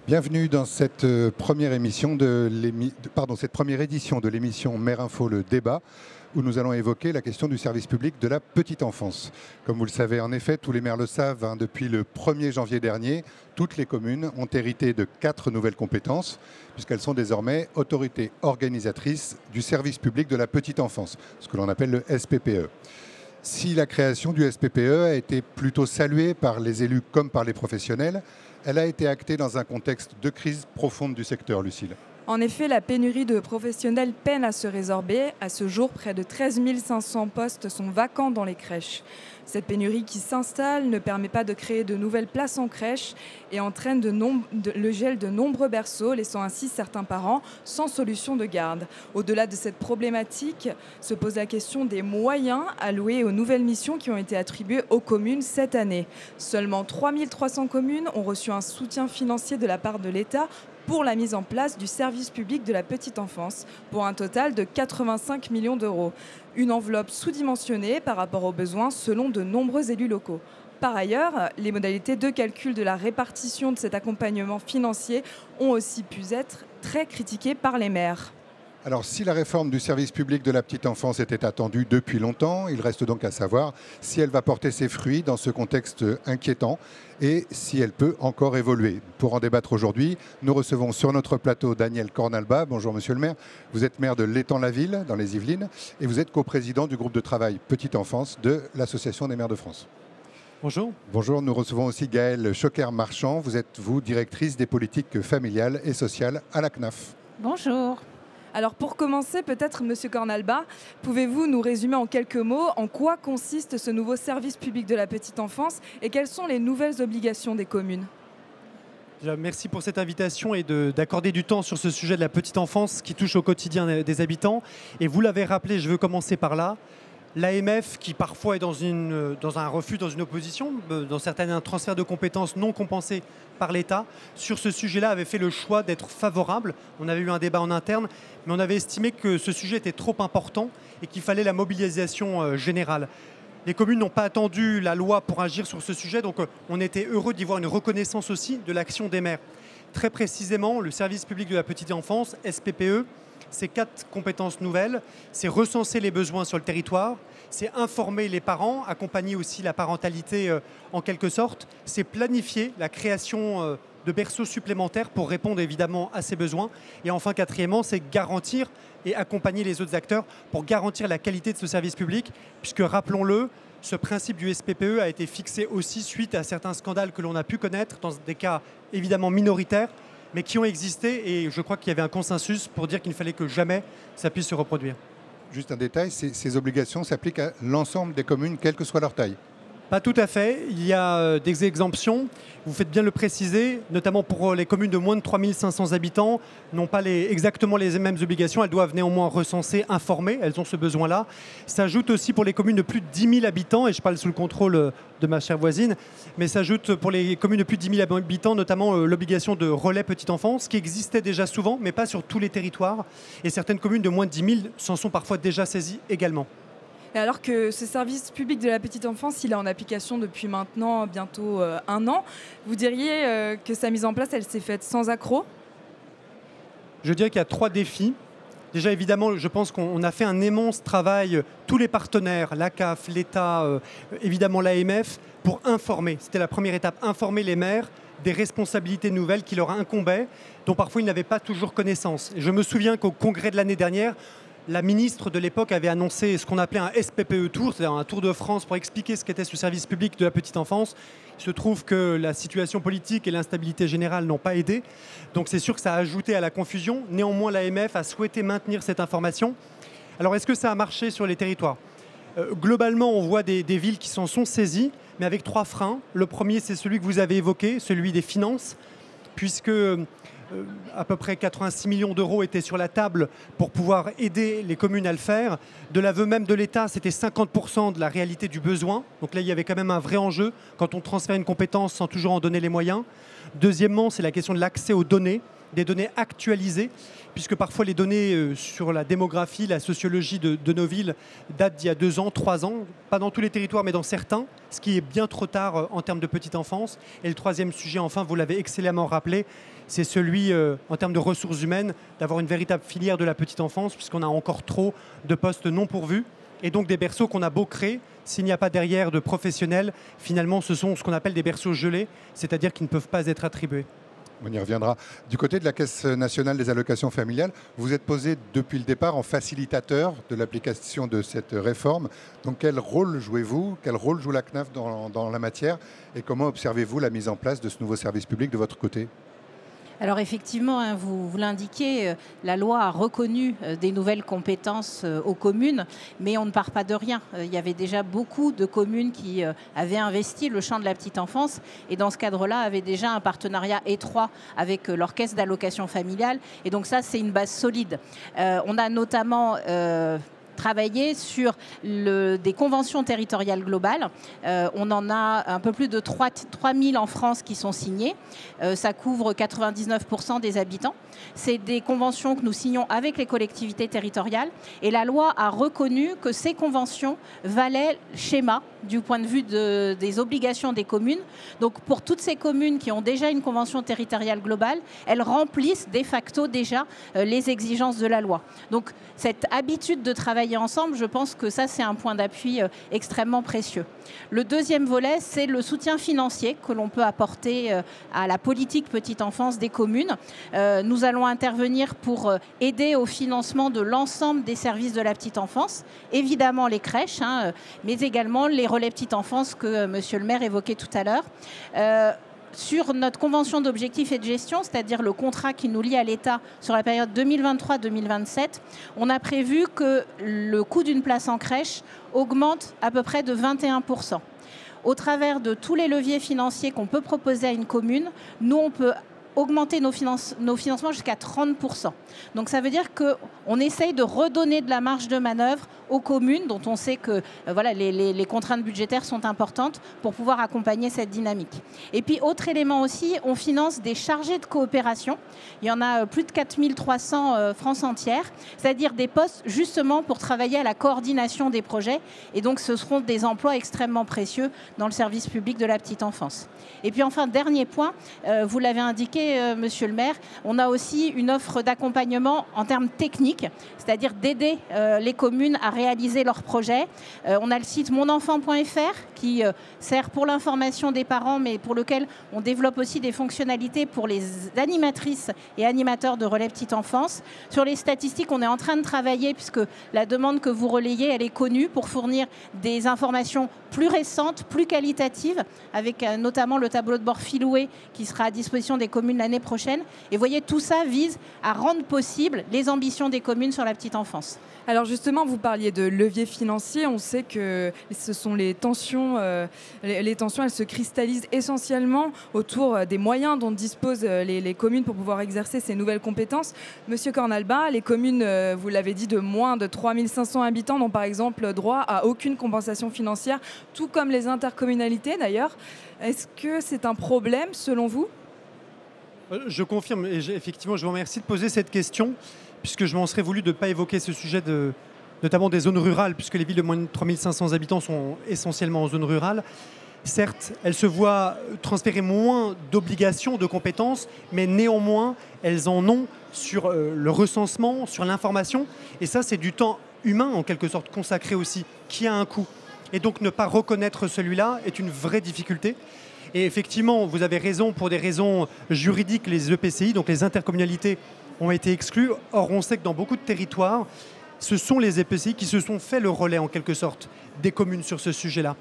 Bienvenue dans cette première émission cette première édition de l'émission Mère Info le débat, où nous allons évoquer la question du service public de la petite enfance. Comme vous le savez, en effet, tous les maires le savent, depuis le 1er janvier dernier, toutes les communes ont hérité de 4 nouvelles compétences, puisqu'elles sont désormais autorités organisatrices du service public de la petite enfance, ce que l'on appelle le SPPE. Si la création du SPPE a été plutôt saluée par les élus comme par les professionnels, elle a été actée dans un contexte de crise profonde du secteur, Lucille. En effet, la pénurie de professionnels peine à se résorber. À ce jour, près de 13 500 postes sont vacants dans les crèches. Cette pénurie qui s'installe ne permet pas de créer de nouvelles places en crèche et entraîne le gel de nombreux berceaux, laissant ainsi certains parents sans solution de garde. Au-delà de cette problématique, se pose la question des moyens alloués aux nouvelles missions qui ont été attribuées aux communes cette année. Seulement 3 300 communes ont reçu un soutien financier de la part de l'État pour la mise en place du service public de la petite enfance, pour un total de 85 millions d'euros. Une enveloppe sous-dimensionnée par rapport aux besoins selon de nombreux élus locaux. Par ailleurs, les modalités de calcul de la répartition de cet accompagnement financier ont aussi pu être très critiquées par les maires. Alors, si la réforme du service public de la petite enfance était attendue depuis longtemps, il reste donc à savoir si elle va porter ses fruits dans ce contexte inquiétant et si elle peut encore évoluer. Pour en débattre aujourd'hui, nous recevons sur notre plateau Daniel Cornalba. Bonjour monsieur le maire. Vous êtes maire de l'Étang-la-Ville, dans les Yvelines, et vous êtes coprésident du groupe de travail Petite Enfance de l'Association des maires de France. Bonjour. Bonjour, nous recevons aussi Gaëlle Choquer-Marchand. Vous êtes, directrice des politiques familiales et sociales à la CNAF. Bonjour. Alors pour commencer, peut-être, Monsieur Cornalba, pouvez-vous nous résumer en quelques mots en quoi consiste ce nouveau service public de la petite enfance et quelles sont les nouvelles obligations des communes ? Déjà, merci pour cette invitation et d'accorder du temps sur ce sujet de la petite enfance qui touche au quotidien des habitants. Et vous l'avez rappelé, je veux commencer par là. L'AMF, qui parfois est dans un refus, dans une opposition, dans certains transferts de compétences non compensés par l'État, sur ce sujet-là avait fait le choix d'être favorable. On avait eu un débat en interne, mais on avait estimé que ce sujet était trop important et qu'il fallait la mobilisation générale. Les communes n'ont pas attendu la loi pour agir sur ce sujet, donc on était heureux d'y voir une reconnaissance aussi de l'action des maires. Très précisément, le service public de la petite enfance, SPPE, c'est 4 compétences nouvelles, c'est recenser les besoins sur le territoire, c'est informer les parents, accompagner aussi la parentalité en quelque sorte, c'est planifier la création de berceaux supplémentaires pour répondre évidemment à ces besoins. Et enfin, quatrièmement, c'est garantir et accompagner les autres acteurs pour garantir la qualité de ce service public, puisque rappelons-le, ce principe du SPPE a été fixé aussi suite à certains scandales que l'on a pu connaître, dans des cas évidemment minoritaires, mais qui ont existé, et je crois qu'il y avait un consensus pour dire qu'il ne fallait que jamais ça puisse se reproduire. Juste un détail, ces obligations s'appliquent à l'ensemble des communes, quelle que soit leur taille. Pas tout à fait. Il y a des exemptions. Vous faites bien le préciser, notamment pour les communes de moins de 3 500 habitants, n'ont pas exactement les mêmes obligations. Elles doivent néanmoins recenser, informer. Elles ont ce besoin-là. S'ajoute aussi pour les communes de plus de 10 000 habitants, et je parle sous le contrôle de ma chère voisine, mais s'ajoute pour les communes de plus de 10 000 habitants, notamment l'obligation de relais petite enfance, qui existait déjà souvent, mais pas sur tous les territoires. Et certaines communes de moins de 10 000 s'en sont parfois déjà saisies également. Et alors que ce service public de la petite enfance, il est en application depuis maintenant bientôt 1 an, vous diriez que sa mise en place, elle s'est faite sans accroc ? Je dirais qu'il y a 3 défis. Déjà, évidemment, je pense qu'on a fait un immense travail, tous les partenaires, la CAF, l'État, évidemment l'AMF, pour informer. C'était la première étape, informer les maires des responsabilités nouvelles qui leur incombaient, dont parfois ils n'avaient pas toujours connaissance. Et je me souviens qu'au congrès de l'année dernière, la ministre de l'époque avait annoncé ce qu'on appelait un SPPE Tour, c'est-à-dire un tour de France pour expliquer ce qu'était ce service public de la petite enfance. Il se trouve que la situation politique et l'instabilité générale n'ont pas aidé. Donc c'est sûr que ça a ajouté à la confusion. Néanmoins, l'AMF a souhaité maintenir cette information. Alors est-ce que ça a marché sur les territoires ? Globalement, on voit des villes qui s'en sont saisies, mais avec 3 freins. Le premier, c'est celui que vous avez évoqué, celui des finances, puisque à peu près 86 millions d'euros étaient sur la table pour pouvoir aider les communes à le faire. De l'aveu même de l'État, c'était 50% de la réalité du besoin. Donc là, il y avait quand même un vrai enjeu quand on transfère une compétence sans toujours en donner les moyens. Deuxièmement, c'est la question de l'accès aux données. des données actualisées, puisque parfois les données sur la démographie, la sociologie de nos villes datent d'il y a 2 ans, 3 ans, pas dans tous les territoires, mais dans certains, ce qui est bien trop tard en termes de petite enfance. Et le troisième sujet, enfin, vous l'avez excellemment rappelé, c'est celui, en termes de ressources humaines, d'avoir une véritable filière de la petite enfance, puisqu'on a encore trop de postes non pourvus, et donc des berceaux qu'on a beau créer, s'il n'y a pas derrière de professionnels, finalement, ce sont ce qu'on appelle des berceaux gelés, c'est-à-dire qu'ils ne peuvent pas être attribués. On y reviendra. Du côté de la Caisse nationale des allocations familiales, vous êtes posé depuis le départ en facilitateur de l'application de cette réforme. Donc quel rôle jouez-vous? Quel rôle joue la CNAF dans la matière? Et comment observez-vous la mise en place de ce nouveau service public de votre côté? Alors effectivement, vous l'indiquez, la loi a reconnu des nouvelles compétences aux communes, mais on ne part pas de rien. Il y avait déjà beaucoup de communes qui avaient investi le champ de la petite enfance et dans ce cadre-là avaient déjà un partenariat étroit avec leur caisse d'allocation familiale. Et donc ça, c'est une base solide. On a notamment travailler sur des conventions territoriales globales. On en a un peu plus de 3000 en France qui sont signées. Ça couvre 99% des habitants. C'est des conventions que nous signons avec les collectivités territoriales. Et la loi a reconnu que ces conventions valaient schéma du point de vue des obligations des communes. Donc pour toutes ces communes qui ont déjà une convention territoriale globale, elles remplissent de facto déjà les exigences de la loi. Donc cette habitude de travailler ensemble, je pense que ça, c'est un point d'appui extrêmement précieux. Le deuxième volet, c'est le soutien financier que l'on peut apporter à la politique petite enfance des communes. Nous allons intervenir pour aider au financement de l'ensemble des services de la petite enfance, évidemment les crèches, mais également les relais petite enfance que Monsieur le maire évoquait tout à l'heure. Sur notre convention d'objectifs et de gestion, c'est-à-dire le contrat qui nous lie à l'État sur la période 2023-2027, on a prévu que le coût d'une place en crèche augmente à peu près de 21%. Au travers de tous les leviers financiers qu'on peut proposer à une commune, nous, on peut augmenter nos financements jusqu'à 30%. Donc ça veut dire qu'on essaye de redonner de la marge de manœuvre aux communes, dont on sait que voilà, les contraintes budgétaires sont importantes pour pouvoir accompagner cette dynamique. Et puis, autre élément aussi, on finance des chargés de coopération. Il y en a plus de 4300 France entière, c'est-à-dire des postes justement pour travailler à la coordination des projets. Et donc, ce seront des emplois extrêmement précieux dans le service public de la petite enfance. Et puis enfin, dernier point, vous l'avez indiqué, Monsieur le maire, on a aussi une offre d'accompagnement en termes techniques, c'est-à-dire d'aider les communes à réaliser leurs projets. On a le site monenfant.fr qui sert pour l'information des parents, mais pour lequel on développe aussi des fonctionnalités pour les animatrices et animateurs de relais petite enfance. Sur les statistiques, on est en train de travailler, puisque la demande que vous relayez, elle est connue, pour fournir des informations plus récentes, plus qualitatives, avec notamment le tableau de bord Filoué qui sera à disposition des communes l'année prochaine. Et vous voyez, tout ça vise à rendre possible les ambitions des communes sur la petite enfance. Alors justement, vous parliez de levier financier. On sait que ce sont les tensions, elles se cristallisent essentiellement autour des moyens dont disposent les communes pour pouvoir exercer ces nouvelles compétences. Monsieur Cornalbin, les communes, vous l'avez dit, de moins de 3500 habitants n'ont par exemple droit à aucune compensation financière, tout comme les intercommunalités d'ailleurs. Est-ce que c'est un problème selon vous ? Je confirme, et effectivement, je vous remercie de poser cette question, puisque je m'en serais voulu de ne pas évoquer ce sujet notamment des zones rurales, puisque les villes de moins de 3500 habitants sont essentiellement en zone rurale. Certes, elles se voient transférer moins d'obligations, de compétences, mais néanmoins, elles en ont sur le recensement, sur l'information. Et ça, c'est du temps humain, en quelque sorte, consacré aussi, qui a un coût. Et donc, ne pas reconnaître celui-là est une vraie difficulté. Et effectivement, vous avez raison, pour des raisons juridiques, les EPCI, donc les intercommunalités, ont été exclus. Or, on sait que dans beaucoup de territoires, ce sont les EPCI qui se sont fait le relais, en quelque sorte, des communes sur ce sujet-là.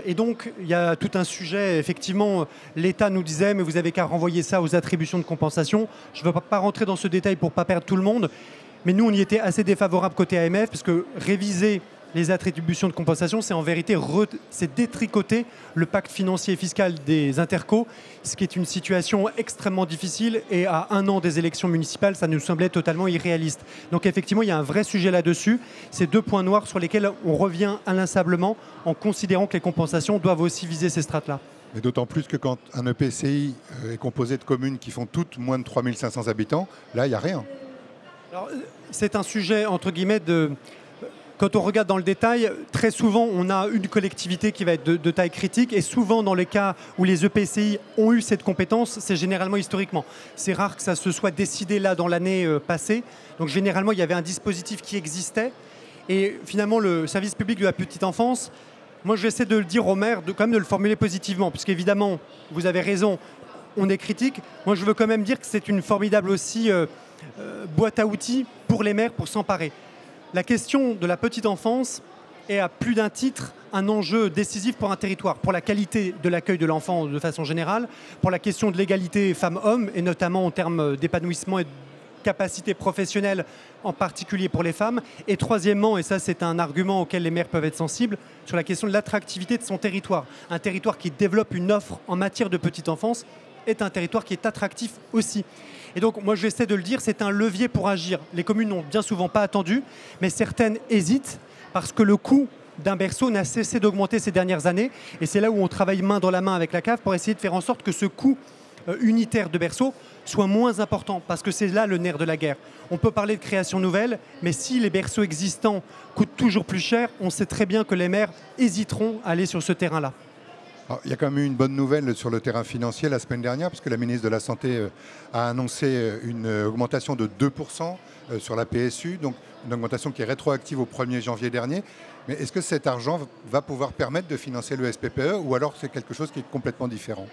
Et donc, il y a tout un sujet, effectivement, l'État nous disait, mais vous avez qu'à renvoyer ça aux attributions de compensation. Je ne veux pas rentrer dans ce détail pour ne pas perdre tout le monde, mais nous, on y était assez défavorable côté AMF, parce que réviser les attributions de compensation, c'est en vérité c'est détricoter le pacte financier et fiscal des intercos, ce qui est une situation extrêmement difficile, et à 1 an des élections municipales, ça nous semblait totalement irréaliste. Donc effectivement, il y a un vrai sujet là-dessus. C'est 2 points noirs sur lesquels on revient inlassablement en considérant que les compensations doivent aussi viser ces strates-là. Mais d'autant plus que quand un EPCI est composé de communes qui font toutes moins de 3500 habitants, là, il n'y a rien. Alors, c'est un sujet, entre guillemets, quand on regarde dans le détail, très souvent, on a une collectivité qui va être de taille critique. Et souvent, dans les cas où les EPCI ont eu cette compétence, c'est généralement historiquement. C'est rare que ça se soit décidé là dans l'année passée. Donc, généralement, il y avait un dispositif qui existait. Et finalement, le service public de la petite enfance, moi, j'essaie de le dire aux maires, quand même de le formuler positivement. Parce qu'évidemment, vous avez raison, on est critique. Moi, je veux quand même dire que c'est une formidable aussi boîte à outils pour les maires pour s'emparer. La question de la petite enfance est à plus d'un titre un enjeu décisif pour un territoire, pour la qualité de l'accueil de l'enfant de façon générale, pour la question de l'égalité femmes-hommes, et notamment en termes d'épanouissement et de capacité professionnelle, en particulier pour les femmes. Et troisièmement, et ça c'est un argument auquel les maires peuvent être sensibles, sur la question de l'attractivité de son territoire. Un territoire qui développe une offre en matière de petite enfance est un territoire qui est attractif aussi. Et donc, moi, j'essaie de le dire, c'est un levier pour agir. Les communes n'ont bien souvent pas attendu, mais certaines hésitent parce que le coût d'un berceau n'a cessé d'augmenter ces dernières années. Et c'est là où on travaille main dans la main avec la CAF pour essayer de faire en sorte que ce coût unitaire de berceau soit moins important, parce que c'est là le nerf de la guerre. On peut parler de création nouvelle, mais si les berceaux existants coûtent toujours plus cher, on sait très bien que les maires hésiteront à aller sur ce terrain-là. Alors, il y a quand même eu une bonne nouvelle sur le terrain financier la semaine dernière, parce que la ministre de la Santé a annoncé une augmentation de 2% sur la PSU, donc une augmentation qui est rétroactive au 1er janvier dernier. Mais est-ce que cet argent va pouvoir permettre de financer le SPPE, ou alors c'est quelque chose qui est complètement différent ?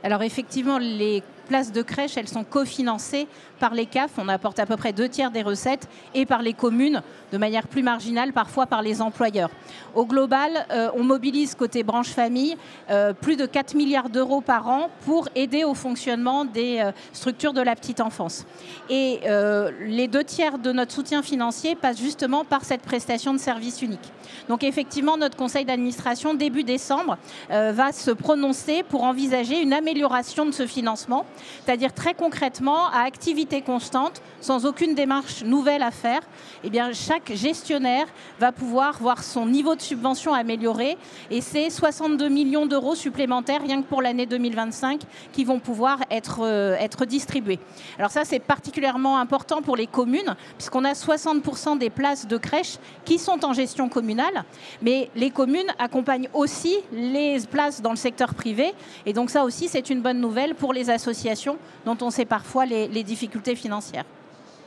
Alors effectivement, les places de crèche, elles sont cofinancées par les CAF. On apporte à peu près 2/3 des recettes, et par les communes, de manière plus marginale, parfois par les employeurs. Au global, on mobilise côté branche famille plus de 4 milliards d'euros par an pour aider au fonctionnement des structures de la petite enfance. Et les 2/3 de notre soutien financier passent justement par cette prestation de service unique. Donc effectivement, notre conseil d'administration, début décembre, va se prononcer pour envisager une amélioration de ce financement, c'est-à-dire très concrètement, à activité constante, sans aucune démarche nouvelle à faire, eh bien, chaque gestionnaire va pouvoir voir son niveau de subvention amélioré, et c'est 62 millions d'euros supplémentaires rien que pour l'année 2025 qui vont pouvoir être distribués. Alors ça, c'est particulièrement important pour les communes, puisqu'on a 60% des places de crèche qui sont en gestion communale, mais les communes accompagnent aussi les places dans le secteur privé, et donc ça aussi, c'est une bonne nouvelle pour les associations dont on sait parfois les difficultés financières.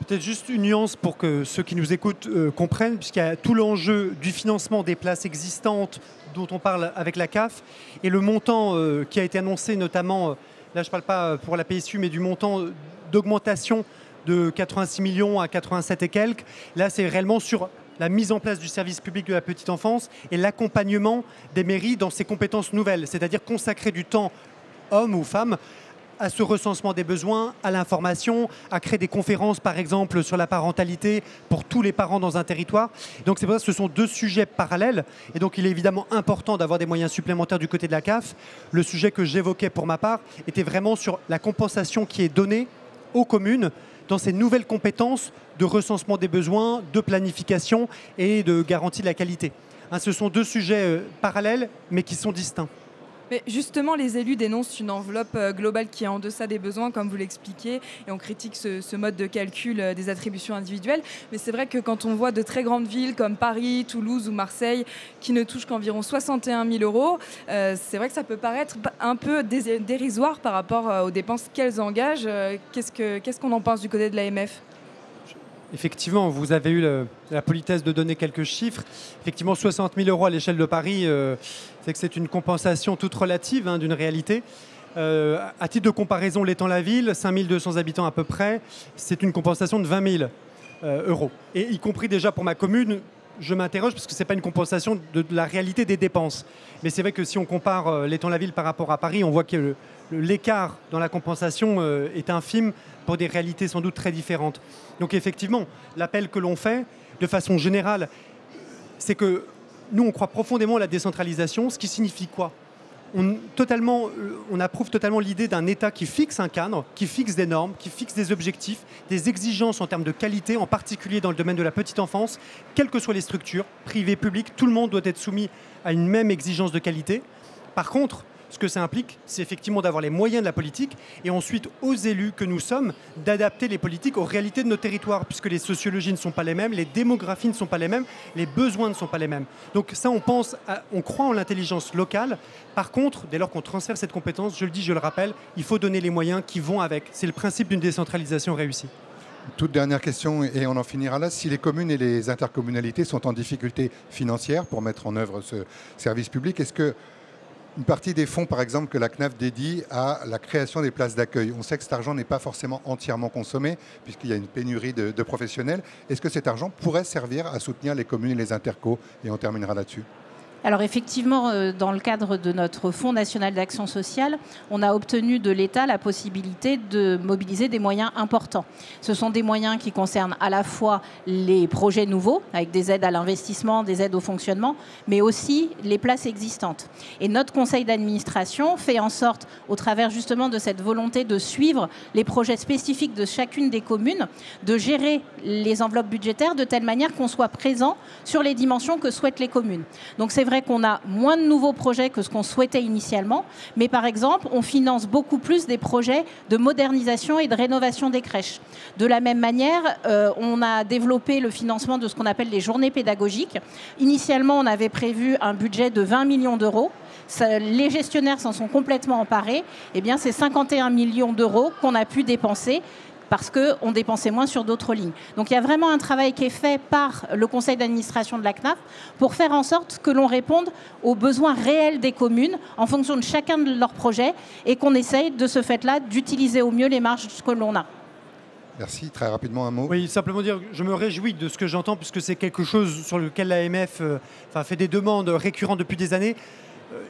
Peut-être juste une nuance pour que ceux qui nous écoutent comprennent, puisqu'il y a tout l'enjeu du financement des places existantes dont on parle avec la CAF, et le montant qui a été annoncé notamment, là je ne parle pas pour la PSU, mais du montant d'augmentation de 86 millions à 87 et quelques. Là, c'est réellement sur la mise en place du service public de la petite enfance et l'accompagnement des mairies dans ces compétences nouvelles, c'est-à-dire consacrer du temps, hommes ou femmes, à ce recensement des besoins, à l'information, à créer des conférences, par exemple, sur la parentalité pour tous les parents dans un territoire. Donc c'est pour ça que ce sont deux sujets parallèles. Et donc il est évidemment important d'avoir des moyens supplémentaires du côté de la CAF. Le sujet que j'évoquais pour ma part était vraiment sur la compensation qui est donnée aux communes dans ces nouvelles compétences de recensement des besoins, de planification et de garantie de la qualité. Ce sont deux sujets parallèles, mais qui sont distincts. Mais justement, les élus dénoncent une enveloppe globale qui est en deçà des besoins, comme vous l'expliquez, et on critique ce mode de calcul des attributions individuelles. Mais c'est vrai que quand on voit de très grandes villes comme Paris, Toulouse ou Marseille qui ne touchent qu'environ 61 000 euros, c'est vrai que ça peut paraître un peu dérisoire par rapport aux dépenses qu'elles engagent. Qu'est-ce qu'on en pense du côté de l'AMF ? Effectivement, vous avez eu la politesse de donner quelques chiffres. Effectivement, 60 000 euros à l'échelle de Paris, c'est que c'est une compensation toute relative d'une réalité. À titre de comparaison, l'Étang-la-Ville, 5 200 habitants à peu près, c'est une compensation de 20 000 euros. Et y compris déjà pour ma commune, je m'interroge parce que ce n'est pas une compensation de la réalité des dépenses. Mais c'est vrai que si on compare l'Étang-la-Ville par rapport à Paris, on voit que l'écart dans la compensation est infime pour des réalités sans doute très différentes. Donc effectivement, l'appel que l'on fait, de façon générale, c'est que nous, on croit profondément à la décentralisation, ce qui signifie quoi ? On approuve totalement l'idée d'un État qui fixe un cadre, qui fixe des normes, qui fixe des objectifs, des exigences en termes de qualité, en particulier dans le domaine de la petite enfance, quelles que soient les structures, privées, publiques, tout le monde doit être soumis à une même exigence de qualité. Par contre, Ce que ça implique, c'est effectivement d'avoir les moyens de la politique et ensuite aux élus que nous sommes d'adapter les politiques aux réalités de nos territoires, puisque les sociologies ne sont pas les mêmes, les démographies ne sont pas les mêmes, les besoins ne sont pas les mêmes. Donc ça, on croit en l'intelligence locale. Par contre, dès lors qu'on transfère cette compétence, je le dis, je le rappelle, il faut donner les moyens qui vont avec. C'est le principe d'une décentralisation réussie. Toute dernière question, et on en finira là. Si les communes et les intercommunalités sont en difficulté financière pour mettre en œuvre ce service public, est-ce que une partie des fonds, par exemple, que la CNAF dédie à la création des places d'accueil, on sait que cet argent n'est pas forcément entièrement consommé, puisqu'il y a une pénurie de professionnels, est-ce que cet argent pourrait servir à soutenir les communes et les intercos? Et on terminera là-dessus. Alors effectivement, dans le cadre de notre Fonds national d'action sociale, on a obtenu de l'État la possibilité de mobiliser des moyens importants. Ce sont des moyens qui concernent à la fois les projets nouveaux, avec des aides à l'investissement, des aides au fonctionnement, mais aussi les places existantes. Et notre conseil d'administration fait en sorte, au travers justement de cette volonté de suivre les projets spécifiques de chacune des communes, de gérer les enveloppes budgétaires de telle manière qu'on soit présent sur les dimensions que souhaitent les communes. Donc c'est vrai qu'on a moins de nouveaux projets que ce qu'on souhaitait initialement, mais par exemple, on finance beaucoup plus des projets de modernisation et de rénovation des crèches. De la même manière, on a développé le financement de ce qu'on appelle les journées pédagogiques. Initialement, on avait prévu un budget de 20 millions d'euros. Les gestionnaires s'en sont complètement emparés. Eh bien, c'est 51 millions d'euros qu'on a pu dépenser parce qu'on dépensait moins sur d'autres lignes. Donc il y a vraiment un travail qui est fait par le conseil d'administration de la CNAF pour faire en sorte que l'on réponde aux besoins réels des communes en fonction de chacun de leurs projets et qu'on essaye de ce fait-là d'utiliser au mieux les marges que l'on a. Merci. Très rapidement, un mot. Oui, simplement dire que je me réjouis de ce que j'entends puisque c'est quelque chose sur lequel l'AMF fait des demandes récurrentes depuis des années.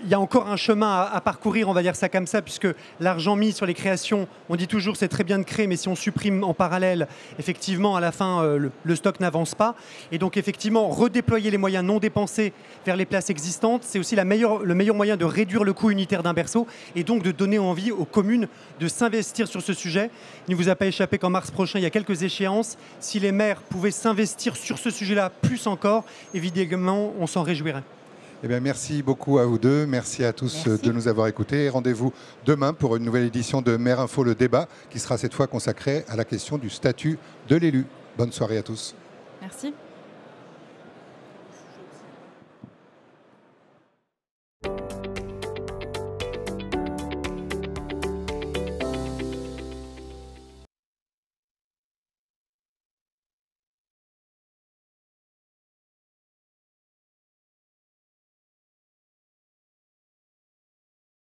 Il y a encore un chemin à parcourir, on va dire ça comme ça, puisque l'argent mis sur les créations, on dit toujours c'est très bien de créer, mais si on supprime en parallèle, effectivement, à la fin, le stock n'avance pas. Et donc, effectivement, redéployer les moyens non dépensés vers les places existantes, c'est aussi le meilleur moyen de réduire le coût unitaire d'un berceau et donc de donner envie aux communes de s'investir sur ce sujet. Il ne vous a pas échappé qu'en mars prochain, il y a quelques échéances. Si les maires pouvaient s'investir sur ce sujet-là plus encore, évidemment, on s'en réjouirait. Eh bien, merci beaucoup à vous deux. Merci à tous de nous avoir écoutés. Rendez-vous demain pour une nouvelle édition de Maire Info, le débat, qui sera cette fois consacrée à la question du statut de l'élu. Bonne soirée à tous. Merci.